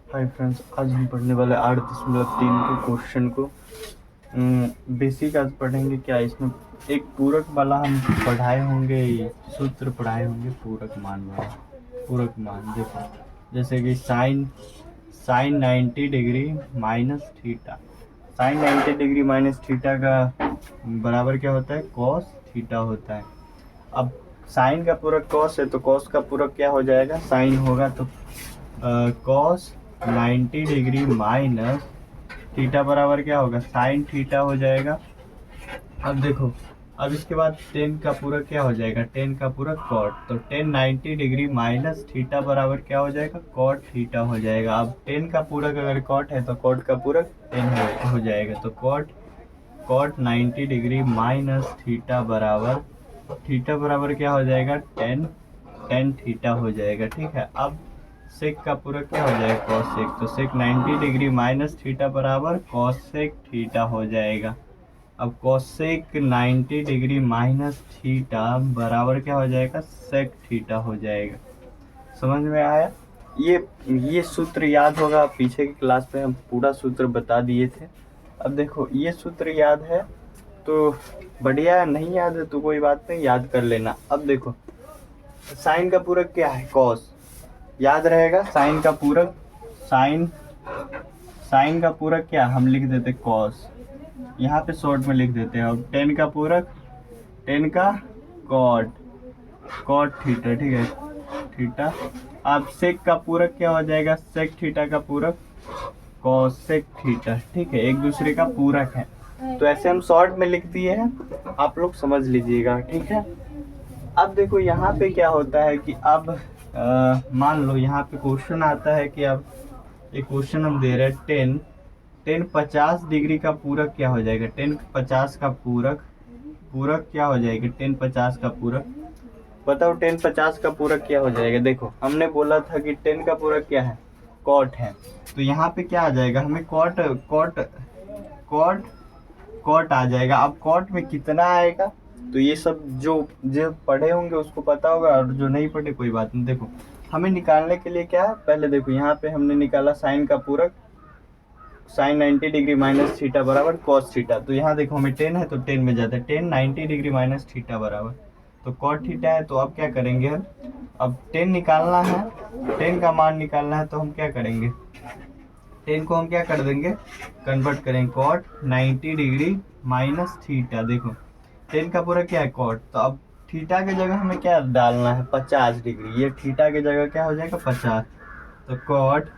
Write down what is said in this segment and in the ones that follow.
Hi friends, आज हम पढ़ने वाले 8.3 के क्वेश्चन को बेसिक आज पढ़ेंगे। क्या इसमें एक पूरक वाला हम पढ़ाए होंगे, सूत्र पढ़ाए होंगे पूरक मान वाला। पूरक मान देखो, जैसे कि sine 90 degree minus theta. Sine 90 degree minus theta का बराबर क्या होता है? कॉस थीटा होता है। अब साइन का पूरक कॉस है तो कॉस का पूरक क्या हो जाएगा? साइन होगा तो कॉस 90 डिग्री माइनस थीटा बराबर क्या होगा? साइन थीटा हो जाएगा। अब देखो, अब इसके बाद टेन का पूरक क्या हो जाएगा? टेन का पूरक कॉट, तो टेन 90 डिग्री माइनस थीटा बराबर क्या हो जाएगा? कॉट थीटा हो जाएगा। अब टेन का पूरक अगर कॉट है तो कॉट का पूरक टेन हो जाएगा, तो cot cot 90 degree minus theta बराबर क्या हो जाएगा? टेन टेन थीटा हो जाएगा। ठीक है। अब सेक का पूरक क्या हो जाएगा? कॉस सेक, तो सेक 90 डिग्री माइनस थीटा बराबर कॉस सेक थीटा हो जाएगा। अब कॉसेक 90 डिग्री माइनस थीटा बराबर क्या हो जाएगा? सेक थीटा हो जाएगा। समझ में आया? ये सूत्र याद होगा, पीछे की क्लास में हम पूरा सूत्र बता दिए थे। अब देखो, ये सूत्र याद है तो बढ़िया, नहीं याद है तो कोई बात नहीं, याद कर लेना। अब देखो, साइन का पूरक क्या है? कॉस। याद रहेगा साइन का पूरक। साइन साइन का पूरक क्या हम लिख देते? कॉस। यहाँ पे शॉर्ट में लिख देते हैं। अब टेन का पूरक, टेन का कॉट, कॉट थीटा। ठीक है, थीटा। अब सेक का पूरक क्या हो जाएगा? सेक थीटा का पूरक कॉसेक थीटा। ठीक है, एक दूसरे का पूरक है, तो ऐसे हम शॉर्ट में लिख दिए हैं, आप लोग समझ लीजिएगा। ठीक है। अब देखो यहाँ पे क्या होता है कि अब मान लो यहाँ पे क्वेश्चन आता है कि अब एक क्वेश्चन हम दे रहे हैं टेन 50 डिग्री का पूरक क्या हो जाएगा? टेन 50 का पूरक पूरक क्या हो जाएगा? टेन 50 का पूरक बताओ। टेन 50 का पूरक क्या हो जाएगा? देखो, हमने बोला था कि टेन का पूरक क्या है? कॉट है, तो यहाँ पे क्या आ जाएगा? हमें कॉट कॉट कॉट कॉट आ जाएगा। अब कॉट में कितना आएगा? तो ये सब जो जो पढ़े होंगे उसको पता होगा, और जो नहीं पढ़े कोई बात नहीं। देखो, हमें निकालने के लिए क्या है? पहले देखो, यहाँ पे हमने निकाला साइन का पूरक, साइन 90 डिग्री माइनस थीटा बराबर कॉस थीटा। तो यहाँ देखो, हमें टेन है तो टेन में जाता है, टेन 90 डिग्री माइनस थीटा बराबर तो कॉट थीटा है। तो अब क्या करेंगे हम? अब टेन निकालना है, टेन का मान निकालना है, तो हम क्या करेंगे? टेन को हम क्या कर देंगे? कन्वर्ट करेंगे कॉट 90 डिग्री माइनस थीटा। देखो, टेन का पूरा क्या है? कॉट, तो अब थीटा की जगह हमें क्या डालना है? 50 डिग्री। ये थीटा की जगह क्या हो जाएगा? 50। तो कॉट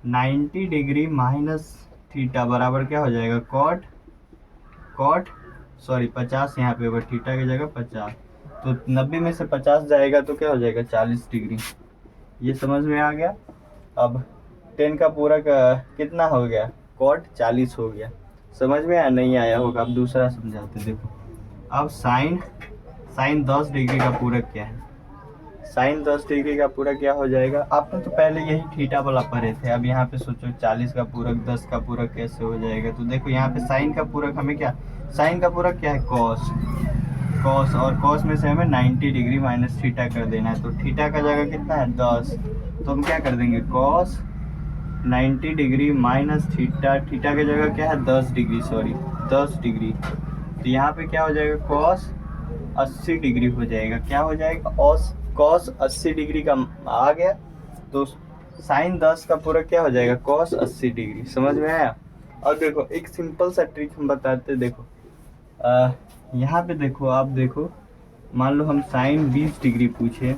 90 डिग्री माइनस थीटा बराबर क्या हो जाएगा? कॉट कॉट सॉरी 50 यहाँ पे होगा, थीटा की जगह 50। तो 90 में से 50 जाएगा तो क्या हो जाएगा? 40 डिग्री। ये समझ में आ गया? अब टेन का पूरा कितना हो गया? कॉट 40 हो गया। समझ में आया? नहीं आया होगा, अब दूसरा समझाते। देखो, अब साइन साइन 10 डिग्री का पूरक क्या है? साइन 10 डिग्री का पूरक क्या हो जाएगा? आपने तो पहले यही थीटा वाला पढ़े थे। अब यहाँ पे सोचो 40 का पूरक 10 का पूरक कैसे हो जाएगा? तो देखो, यहाँ पे साइन का पूरक हमें क्या, साइन का पूरक क्या है? कॉस। कॉस, और कॉस में से हमें 90 डिग्री माइनस थीटा कर देना है, तो थीटा का जगह कितना है? 10। तो हम क्या कर देंगे? Cos 90 degree minus theta, theta की जगह क्या है? 10 डिग्री, सॉरी 10 डिग्री। तो यहाँ पे क्या हो जाएगा? कॉस 80 डिग्री हो जाएगा। क्या हो जाएगा? कॉस 80 डिग्री का आ गया, तो साइन 10 का पूरा क्या हो जाएगा? Cos 80 degree. समझ में आया? और देखो, एक सिंपल सा ट्रिक हम बताते। देखो, यहाँ पे देखो, आप देखो, मान लो हम साइन 20 डिग्री पूछे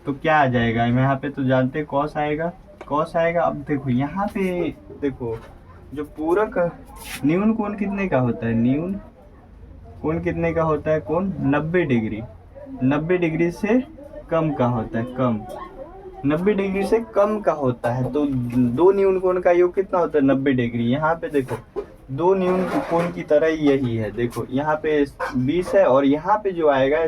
तो क्या आ जाएगा? यहाँ पे तो जानते कॉस आएगा, कॉस आएगा। अब देखो यहाँ पे, देखो जो पूरक न्यून कोण कितने का होता है? न्यून कोण कितने का होता है? कोण 90 डिग्री, 90 डिग्री से कम का होता है, कम 90 डिग्री से कम का होता है। तो दो न्यून कोण का योग कितना होता है? 90 डिग्री। यहाँ पे देखो, दो न्यून कोण की तरह यही है। देखो यहाँ पे 20 है, और यहाँ पे जो आएगा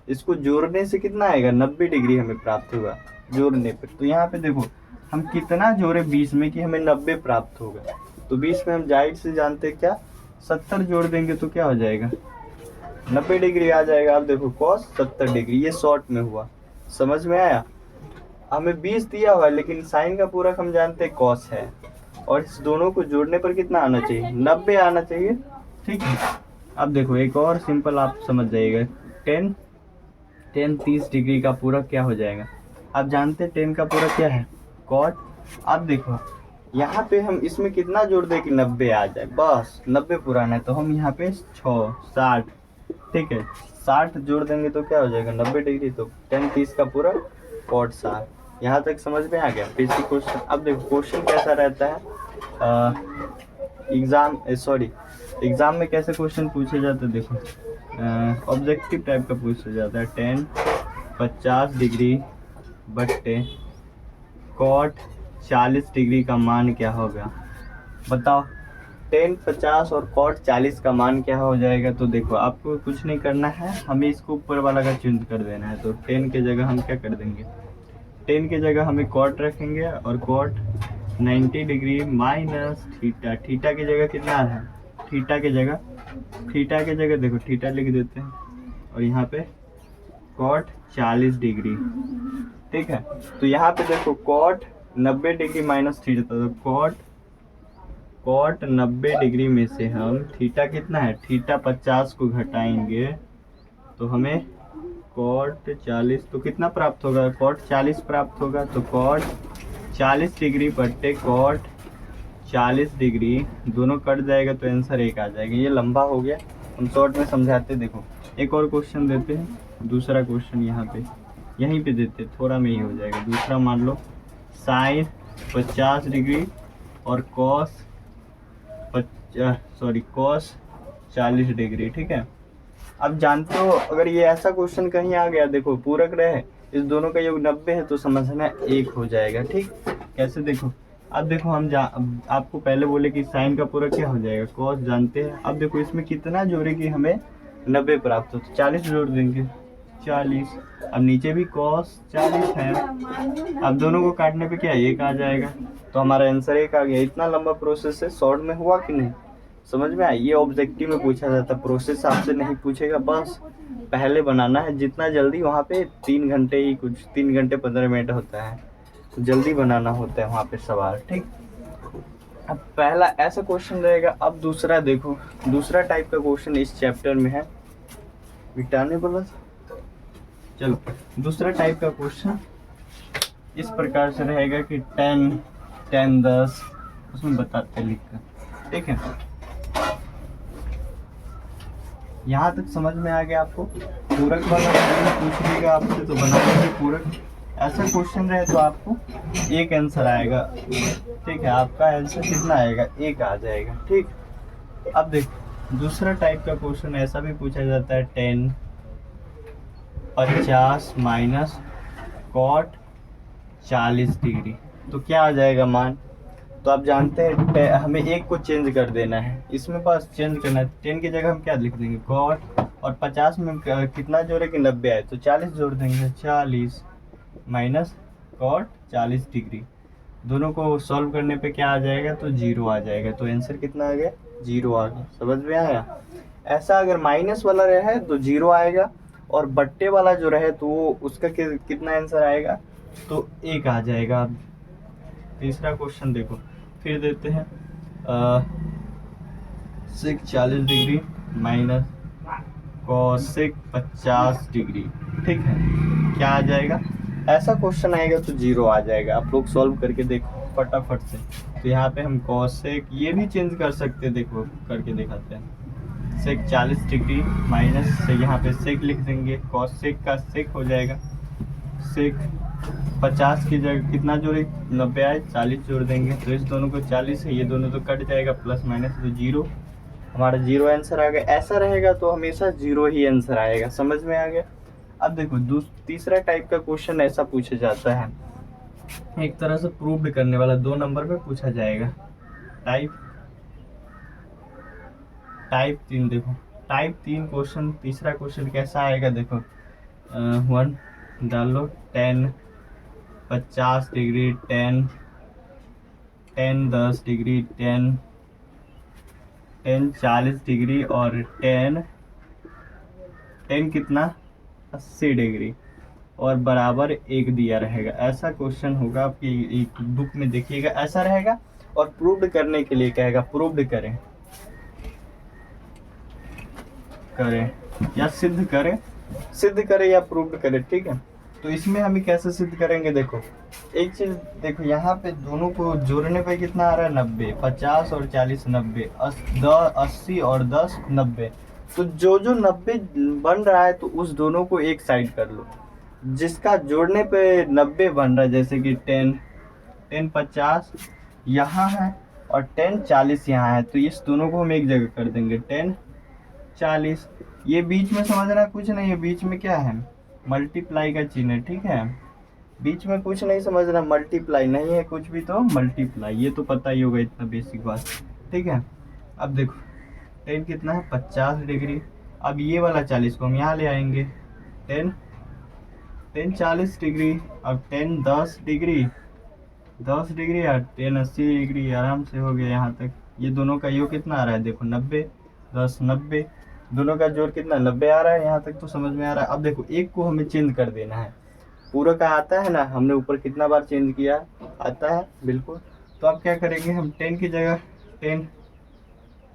इसको जोड़ने से कितना आएगा? 90 डिग्री हमें प्राप्त होगा जोड़ने पर। तो यहाँ पे देखो, हम कितना जोड़े 20 में कि हमें 90 प्राप्त होगा? तो 20 में हम जाहिर से जानते क्या, 70 जोड़ देंगे तो क्या हो जाएगा? 90 डिग्री आ जाएगा। अब देखो, कॉस 70 डिग्री, ये शॉर्ट में हुआ। समझ में आया? हमें 20 दिया हुआ है, लेकिन साइन का पूरक हम जानते हैं कॉस है, और इस दोनों को जोड़ने पर कितना आना चाहिए, 90 आना चाहिए। ठीक है, अब देखो एक और सिंपल आप समझ जाइएगा, टेन 30 डिग्री का पूरक क्या हो जाएगा, आप जानते हैं 10 का पूरक क्या है, कॉट। अब देखो यहाँ पे हम इसमें कितना जोड़ दें कि 90 आ जाए, बस 90 पुराना है तो हम यहाँ पे 60, ठीक है 60 जोड़ देंगे तो क्या हो जाएगा 90 डिग्री, तो 10 30 का पूरा कॉट 60। यहाँ तक समझ में आ गया बेसिक क्वेश्चन। अब देखो क्वेश्चन कैसा रहता है एग्जाम में कैसे क्वेश्चन पूछे जाते हैं, देखो ऑब्जेक्टिव टाइप का पूछा जाता है, 10 50 डिग्री बट्टे कॉट 40 डिग्री का मान क्या होगा, बताओ 10 50 और कॉट 40 का मान क्या हो जाएगा। तो देखो आपको कुछ नहीं करना है, हमें इसको ऊपर वाला का चेंज कर देना है, तो 10 के जगह हम क्या कर देंगे, 10 के जगह हमें कॉट रखेंगे, और cot 90 degree minus theta, theta की जगह कितना है, थीटा के जगह देखो थीटा लिख देते हैं, और यहाँ पे कॉट 40 डिग्री, ठीक है। तो यहाँ पे देखो कॉट 90 डिग्री माइनस थीटा, तो कॉट 90 डिग्री में से हम थीटा कितना है, थीटा 50 को घटाएंगे तो हमें कॉट 40, तो कितना प्राप्त होगा, कॉट 40 प्राप्त होगा। तो कॉट 40 डिग्री बट्टे कॉट 40 डिग्री दोनों कट जाएगा तो आंसर 1 आ जाएगा। ये लंबा हो गया, हम शॉर्ट में समझाते। देखो एक और क्वेश्चन देते हैं, दूसरा क्वेश्चन यहाँ पे यहीं पे देते, थोड़ा में ही हो जाएगा। दूसरा मान लो साइन 50 डिग्री और कॉस 40 डिग्री, ठीक है। अब जानते हो अगर ये ऐसा क्वेश्चन कहीं आ गया, देखो पूरक रहे, इस दोनों का योग 90 है तो समझना 1 हो जाएगा, ठीक। कैसे देखो, अब देखो हम आपको पहले बोले कि साइन का पूरक क्या हो जाएगा, कॉस जानते हैं। अब देखो इसमें कितना जोड़े कि हमें 90 प्राप्त हो, तो 40 जोड़ देंगे 40। अब नीचे भी कॉस 40 है, अब दोनों को काटने पे क्या 1 आ जाएगा, तो हमारा आंसर 1 आ गया। इतना लंबा प्रोसेस है, शॉर्ट में हुआ कि नहीं, समझ में आया। ये ऑब्जेक्टिव में पूछा जाता, प्रोसेस आपसे नहीं पूछेगा, बस पहले बनाना है जितना जल्दी। वहाँ पे 3 घंटे ही, कुछ 3 घंटे 15 मिनट होता है, तो जल्दी बनाना होता है वहाँ पे सवाल, ठीक। अब पहला ऐसा क्वेश्चन रहेगा। अब दूसरा देखो, दूसरा टाइप का क्वेश्चन इस चैप्टर में है, मिटाने बोला था। चलो दूसरा टाइप का क्वेश्चन इस प्रकार से रहेगा कि 10 उसमें बताते लिख कर, ठीक है। यहाँ तक समझ में आ गया आपको। पूरक वाला पूछ लेगा आपसे तो बना लीजिए पूरक। ऐसा क्वेश्चन रहे तो आपको 1 आंसर आएगा, ठीक है। आपका आंसर कितना आएगा, 1 आ जाएगा, ठीक। अब देखो दूसरा टाइप का क्वेश्चन ऐसा भी पूछा जाता है, 10 50 माइनस कॉट 40 डिग्री, तो क्या आ जाएगा मान। तो आप जानते हैं हमें 1 को चेंज कर देना है, इसमें बस चेंज करना है। 10 की जगह हम क्या लिख देंगे, कॉट, और 50 में कितना जोड़े कि 90 आए, तो 40 जोड़ देंगे, 40 माइनस कॉट 40 डिग्री। दोनों को सॉल्व करने पे क्या आ जाएगा, तो 0 आ जाएगा। तो आंसर कितना आ गया, 0 आ गया। समझ में आया। ऐसा अगर माइनस वाला रहे तो 0 आएगा, और बट्टे वाला जो रहे तो वो उसका कितना आंसर आएगा, तो 1 आ जाएगा। तीसरा क्वेश्चन देखो फिर देते हैं, सेक 40 डिग्री माइनस कोसेक 50 डिग्री, ठीक है। क्या आ जाएगा, ऐसा क्वेश्चन आएगा तो 0 आ जाएगा। आप लोग सॉल्व करके देखो फटाफट से। तो यहाँ पे हम कोसेक ये भी चेंज कर सकते हैं, देखो करके दिखाते हैं। सेक 40 डिग्री माइनस से यहाँ पे सेक लिख देंगे, कोसेक का सेक हो जाएगा। सेक 50 की जगह कितना जोड़े, 90 आए, 40 जोड़ देंगे, तो इस दोनों को 40 है, ये दोनों तो कट जाएगा, प्लस माइनस तो 0, हमारा 0 आंसर आ गया। ऐसा रहेगा तो हमेशा 0 ही आंसर आएगा। समझ में आ गया। अब देखो तीसरा टाइप का क्वेश्चन ऐसा पूछा जाता है, एक तरह से प्रूव करने वाला, 2 नंबर पे पूछा जाएगा। टाइप 3 देखो, टाइप 3 क्वेश्चन, तीसरा क्वेश्चन कैसा आएगा देखो, 1 डालो, 10 50 डिग्री, 10 10 डिग्री, 10 40 डिग्री, और 10 कितना 80 डिग्री, और बराबर 1 दिया रहेगा। ऐसा क्वेश्चन होगा आपकी एक बुक में, देखिएगा ऐसा रहेगा। और प्रूव्ड करने के लिए कहेगा प्रूव्ड करें या सिद्ध करें या प्रूव्ड करें, ठीक है। तो इसमें हम कैसे सिद्ध करेंगे, देखो एक चीज देखो, यहाँ पे दोनों को जोड़ने पे कितना आ रहा है 90, 50 और 40 90, 80 और 10 90। तो जो 90 बन रहा है तो उस दोनों को एक साइड कर लो। जिसका जोड़ने पे 90 बन रहा है, जैसे कि 10 50 यहाँ है और 10 40 यहाँ है, तो इस दोनों को हम एक जगह कर देंगे 10 40। ये बीच में समझना कुछ नहीं है, बीच में क्या है मल्टीप्लाई का चिन्ह है, ठीक है। बीच में कुछ नहीं समझना, मल्टीप्लाई नहीं है कुछ भी तो मल्टीप्लाई, ये तो पता ही होगा, इतना बेसिक बात, ठीक है। अब देखो 10 कितना है 50 डिग्री। अब ये वाला 40 को हम यहाँ ले आएंगे, 10 40 डिग्री। अब 10 10 डिग्री और 10 80 डिग्री, आराम से हो गया यहाँ तक। ये दोनों का योग कितना आ रहा है, देखो 90 10 90, दोनों का जोड़ कितना 90 आ रहा है, यहाँ तक तो समझ में आ रहा है। अब देखो एक को हमें चेंज कर देना है, पूरा का आता है ना, हमने ऊपर कितना बार चेंज किया, आता है बिल्कुल। तो अब क्या करेंगे हम, 10 की जगह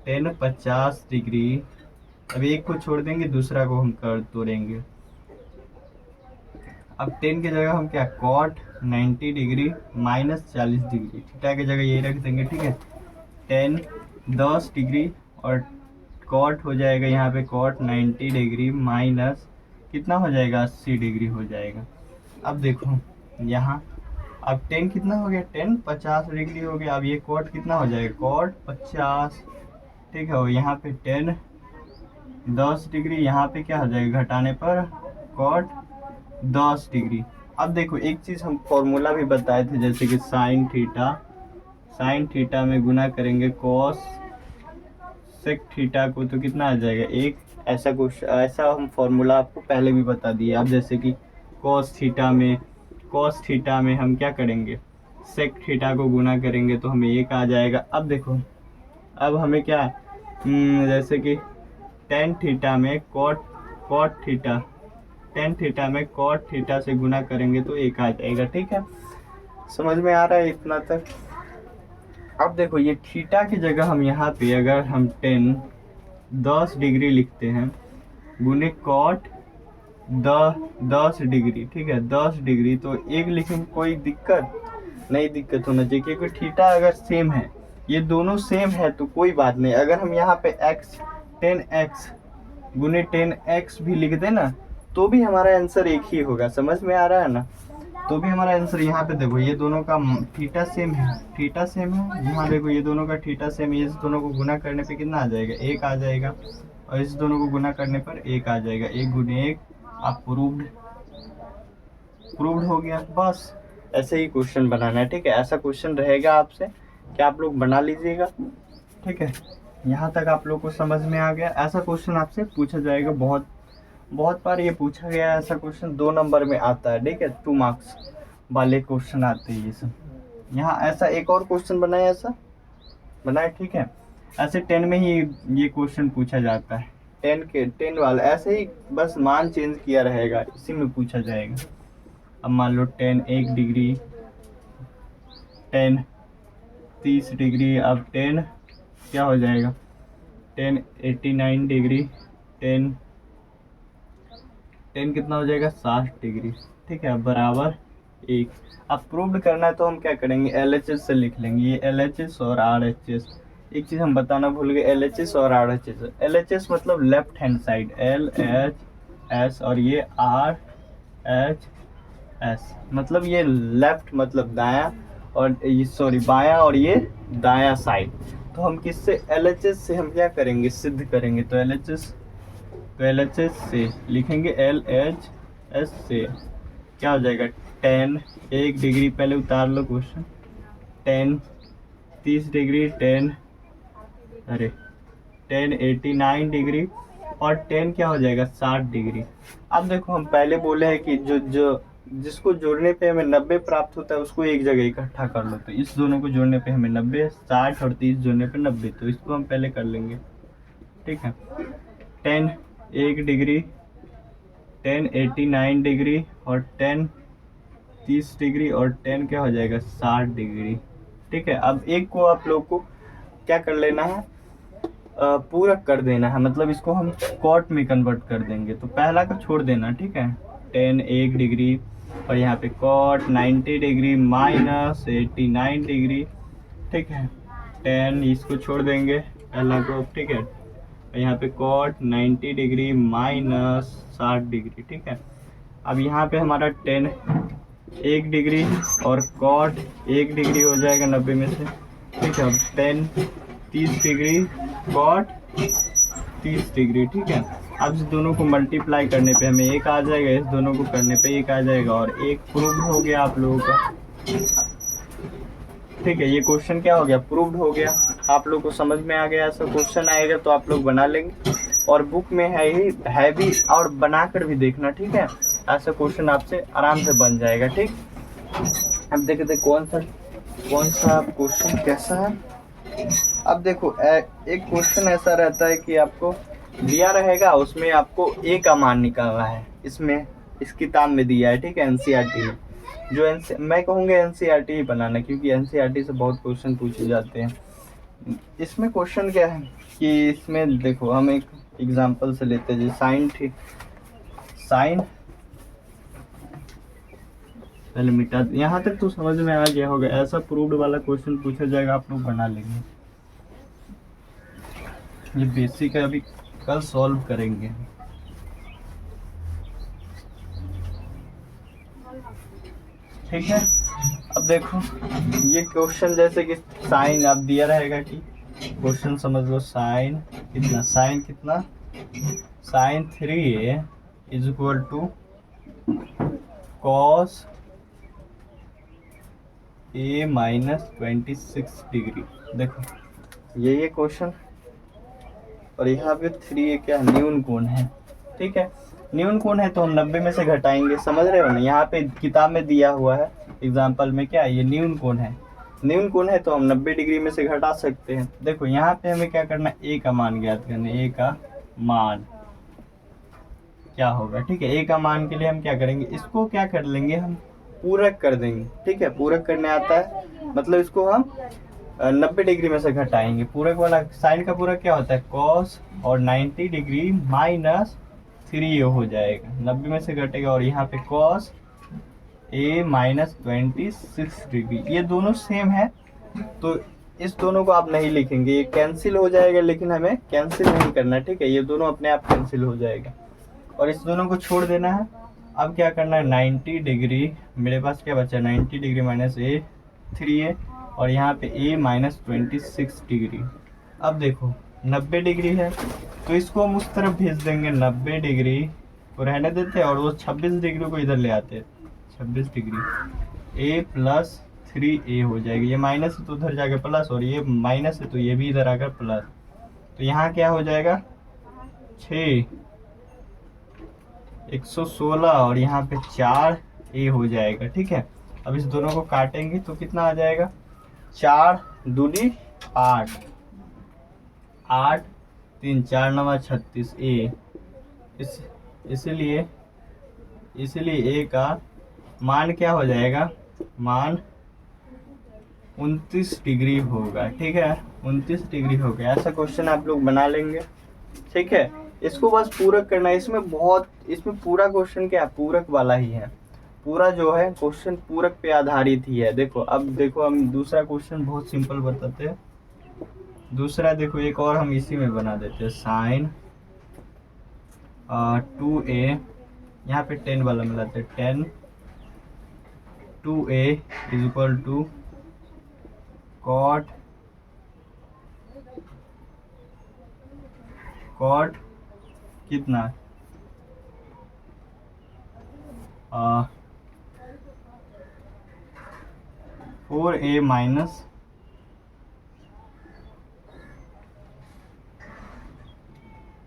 10 50 डिग्री, अब एक को छोड़ देंगे, दूसरा को हम कर तोड़ेंगे। अब 10 की जगह हम क्या cot 90 degree minus 40 degree, theta की जगह ये रख देंगे, ठीक है। 10 10 डिग्री और कॉट हो जाएगा यहाँ पे कॉट 90 डिग्री माइनस कितना हो जाएगा 80 डिग्री हो जाएगा। अब देखो यहाँ, अब 10 कितना हो गया 10 50 डिग्री हो गया। अब ये कॉट कितना हो जाएगा कॉट 50, ठीक है। और यहाँ पे 10 10 डिग्री, यहाँ पे क्या हो जाएगा घटाने पर कॉट 10 डिग्री। अब देखो एक चीज़ हम फॉर्मूला भी बताए थे, जैसे कि साइन थीटा में गुना करेंगे कॉस सेक थीटा को, तो कितना आ जाएगा एक। ऐसा हम फॉर्मूला आपको पहले भी बता दिए। अब जैसे कि कॉस थीटा में हम क्या करेंगे सेक थीटा को गुना करेंगे तो हमें एक आ जाएगा। अब देखो अब हमें क्या जैसे कि टेन थीटा में कॉट थीटा से गुना करेंगे तो एक आ जाएगा, ठीक है। समझ में आ रहा है इतना तक। अब देखो ये थीटा की जगह हम यहाँ पे अगर हम 10 डिग्री लिखते हैं गुने कॉट 10 डिग्री, ठीक है 10 डिग्री, तो एक लिखेंगे, कोई दिक्कत होना चाहिए, क्योंकि थीटा अगर सेम है, ये दोनों सेम है तो कोई बात नहीं। अगर हम यहाँ पे 10x गुने 10x भी लिख दे ना तो भी हमारा आंसर एक ही होगा, समझ में आ रहा है ना। तो भी हमारा आंसर यहाँ पे देखो ये दोनों का थीटा सेम है, यहाँ देखो ये दोनों का थीटा सेम है, इस दोनों को गुना करने पे कितना आ जाएगा एक आ जाएगा, और इस दोनों को गुना करने पर एक आ जाएगा, 1 गुने 1 आप प्रूव्ड हो गया। बस ऐसे ही क्वेश्चन बनाना है, ठीक है। ऐसा क्वेश्चन रहेगा आपसे कि आप लोग बना लीजिएगा, ठीक है। यहाँ तक आप लोग को समझ में आ गया। ऐसा क्वेश्चन आपसे पूछा जाएगा, बहुत बार ये पूछा गया है। ऐसा क्वेश्चन 2 नंबर में आता है, ठीक है, 2 मार्क्स वाले क्वेश्चन आते हैं ये सब। यहाँ ऐसा एक और क्वेश्चन बनाए, ठीक है। ऐसे 10 में ही ये क्वेश्चन पूछा जाता है, 10 वाला ऐसे ही बस मान चेंज किया रहेगा, इसी में पूछा जाएगा। अब मान लो 10 1 डिग्री, 10 30 डिग्री, अब 10 क्या हो जाएगा 10 89 डिग्री, 10 कितना हो जाएगा 60 डिग्री, ठीक है, बराबर 1। अब प्रूव्ड करना है तो हम क्या करेंगे LHS से लिख लेंगे, ये LHS और RHS। एक चीज़ हम बताना भूल गए, LHS और RHS। LHS मतलब लेफ्ट हैंड साइड, LHS, और ये RHS मतलब ये लेफ्ट मतलब दायां, और ये बायां, और ये दायां साइड। तो हम किससे LHS से हम क्या करेंगे सिद्ध करेंगे, तो LHS से लिखेंगे, LHS से क्या हो जाएगा 10 1 डिग्री, पहले उतार लो क्वेश्चन, 10 30 डिग्री, 10 89 डिग्री, और 10 क्या हो जाएगा 60 डिग्री। अब देखो हम पहले बोले हैं कि जिसको जोड़ने पे हमें 90 प्राप्त होता है उसको एक जगह इकट्ठा कर लो। तो इस दोनों को जोड़ने पे हमें 90, 60 और 30 जोड़ने पे 90, तो इसको हम पहले कर लेंगे, ठीक है। 10 1 डिग्री 10 89 डिग्री और 10 30 डिग्री और 10 क्या हो जाएगा 60 डिग्री। ठीक है, अब एक को आप लोग को क्या कर लेना है, पूरक कर देना है, मतलब इसको हम कॉट में कन्वर्ट कर देंगे। तो पहला का छोड़ देना, ठीक है, 10 1 डिग्री और यहाँ पे कॉट 90 डिग्री माइनस 89 डिग्री। ठीक है, 10 इसको छोड़ देंगे पहला को, ठीक है, और यहाँ पे कॉट 90 डिग्री माइनस 60 डिग्री। ठीक है, अब यहाँ पे हमारा 10 1 डिग्री और कॉट 1 डिग्री हो जाएगा 90 में से। ठीक है, अब 10 30 डिग्री कॉट 30 डिग्री। ठीक है, अब इस दोनों को मल्टीप्लाई करने पे हमें एक आ जाएगा, इस दोनों को करने पे एक आ जाएगा और एक प्रूव्ड हो गया आप लोगों का। ठीक है, ये क्वेश्चन क्या हो गया, प्रूव्ड हो गया। आप लोग को समझ में आ गया, ऐसा क्वेश्चन आएगा तो आप लोग बना लेंगे और बुक में है भी और बनाकर भी देखना। ठीक है, ऐसा क्वेश्चन आपसे आराम से बन जाएगा। ठीक, अब देखते कौन सा क्वेश्चन कैसा है। अब देखो एक क्वेश्चन ऐसा रहता है कि आपको दिया रहेगा, उसमें आपको ए का मान निकालना है। इसमें इस किताब में दिया है, ठीक है, एनसीईआरटी में, जो मैं कहूँगा एनसीईआरटी ही बनाना, क्योंकि एनसीईआरटी से बहुत क्वेश्चन पूछे जाते हैं। इसमें क्वेश्चन क्या है कि इसमें देखो हम एक एग्जांपल से लेते हैं, साइन पहले मिटा, यहाँ तक तो समझ में आ गया होगा। ऐसा प्रूव्ड वाला क्वेश्चन पूछा जाएगा, आप लोग बना लेंगे। ये बेसिक है, अभी कल सॉल्व करेंगे। ठीक है, अब देखो ये क्वेश्चन जैसे कि साइन अब दिया रहेगा कि क्वेश्चन समझ लो, साइन कितना sine 3a is equal to cos a minus 26 degree. देखो ये क्वेश्चन, और यहाँ पे 3a क्या न्यून कोण है। ठीक है, न्यून कोण है तो हम 90 में से घटाएंगे, समझ रहे हो ना। यहाँ पे किताब में दिया हुआ है एग्जाम्पल में क्या ये न्यून कोण है, न्यून कोण है तो हम 90 डिग्री में से घटा सकते हैं। देखो यहाँ पे हमें क्या करना है, ए का मान ज्ञात करना है। ए का मान क्या होगा, ठीक है, ए का मान के लिए हम क्या करेंगे, इसको क्या कर लेंगे, हम पूरक कर देंगे। ठीक है, पूरक करने आता है, मतलब इसको हम 90 डिग्री में से घटाएंगे। पूरक वाला साइन का पूरक क्या होता है, कॉस और 90 डिग्री माइनस 3 हो जाएगा, 90 में से घटेगा, और यहाँ पे कॉस a माइनस 26 डिग्री। ये दोनों सेम है तो इस दोनों को आप नहीं लिखेंगे, ये कैंसिल हो जाएगा, लेकिन हमें कैंसिल नहीं करना। ठीक है, ये दोनों अपने आप कैंसिल हो जाएगा और इस दोनों को छोड़ देना है। अब क्या करना है, 90 डिग्री, मेरे पास क्या बचा, 90 डिग्री माइनस a 3a और यहाँ पे a माइनस 26 डिग्री। अब देखो 90 डिग्री है तो इसको हम उस तरफ भेज देंगे, 90 डिग्री को रहने देते हैं और वो 26 डिग्री को इधर ले आते हैं। 26 डिग्री a प्लस 3a हो जाएगी, ये माइनस है तो उधर जाकर प्लस, और ये माइनस है तो ये भी इधर आकर प्लस। तो यहाँ क्या हो जाएगा 6 116 और यहाँ पे 4a हो जाएगा। ठीक है, अब इस दोनों को काटेंगे तो कितना आ जाएगा, 4 दूनी 8, 8 3 4 9 36 a। इसलिए a का मान क्या हो जाएगा, मान 29 डिग्री होगा। ठीक है, 29 डिग्री हो गया। ऐसा क्वेश्चन आप लोग बना लेंगे। ठीक है, इसको बस पूरक करना है। इसमें पूरा क्वेश्चन क्या है, पूरक वाला ही है। पूरा जो है क्वेश्चन पूरक पे आधारित ही है। देखो अब देखो हम दूसरा क्वेश्चन बहुत सिंपल बताते हैं। दूसरा देखो एक और हम इसी में बना देते हैं, साइन 2a, यहाँ पे 10 वाला मिलाते हैं, 10 2a is equal to cot कितना 4a माइनस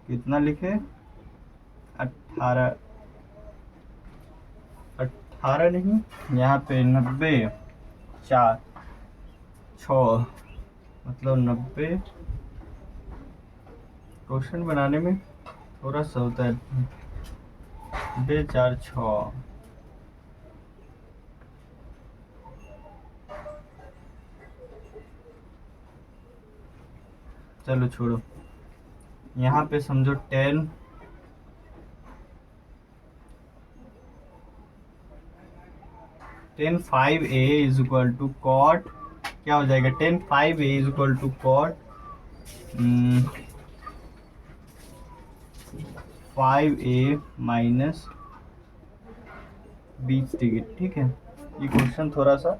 कितना लिखे 18 नहीं, यहाँ पे 90 4 6 मतलब 90। क्वेश्चन बनाने में थोड़ा सा होता है बे 4 6। चलो छोड़ो, यहाँ पे समझो 10 5a is equal to cot, क्या हो जाएगा 10 5a is equal to cot 5a minus 20 degree. ठीक है, ये क्वेश्चन थोड़ा सा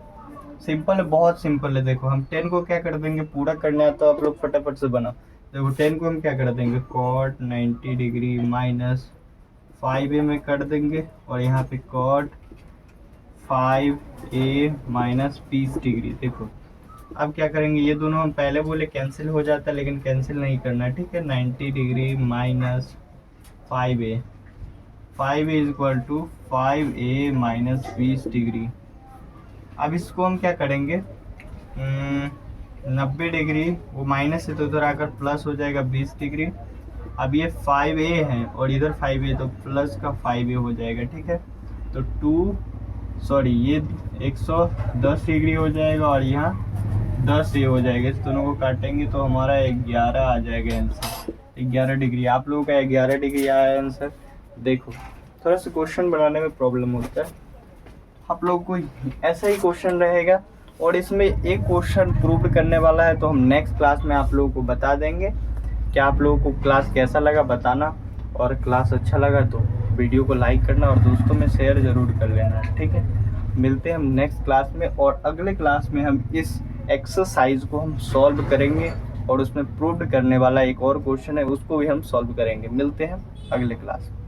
सिंपल है, बहुत सिंपल है। देखो हम 10 को क्या कर देंगे, पूरा करना है तो आप लोग फटाफट से बनाओ। देखो 10 को हम क्या कर देंगे, कॉट 90 डिग्री माइनस 5a में कर देंगे, और यहाँ पे कॉट 5a माइनस 20 डिग्री। देखो अब क्या करेंगे, ये दोनों हम पहले बोले कैंसिल हो जाता है, लेकिन कैंसिल नहीं करना है। ठीक है, 90 degree minus 5a, 5a is equal to 5a minus 20 degree. अब इसको हम क्या करेंगे, 90 डिग्री वो माइनस है तो इधर आकर प्लस हो जाएगा 20 डिग्री। अब ये 5a है और इधर 5a, तो प्लस का 5a हो जाएगा। ठीक है, तो ये 110 डिग्री हो जाएगा और यहाँ 10a हो जाएगा। इस दोनों को काटेंगे तो हमारा 11 आ जाएगा आंसर, 11 डिग्री। आप लोगों का 11 डिग्री आया आंसर। देखो थोड़ा सा क्वेश्चन बनाने में प्रॉब्लम होता है, आप लोगों को ऐसा ही क्वेश्चन रहेगा, और इसमें एक क्वेश्चन प्रूव करने वाला है, तो हम नेक्स्ट क्लास में आप लोगों को बता देंगे। क्या आप लोगों को क्लास कैसा लगा बताना, और क्लास अच्छा लगा तो वीडियो को लाइक करना और दोस्तों में शेयर ज़रूर कर लेना। ठीक है, मिलते हैं हम नेक्स्ट क्लास में, और अगले क्लास में हम इस एक्सरसाइज को हम सॉल्व करेंगे, और उसमें प्रूव करने वाला एक और क्वेश्चन है उसको भी हम सॉल्व करेंगे। मिलते हैं अगले क्लास में।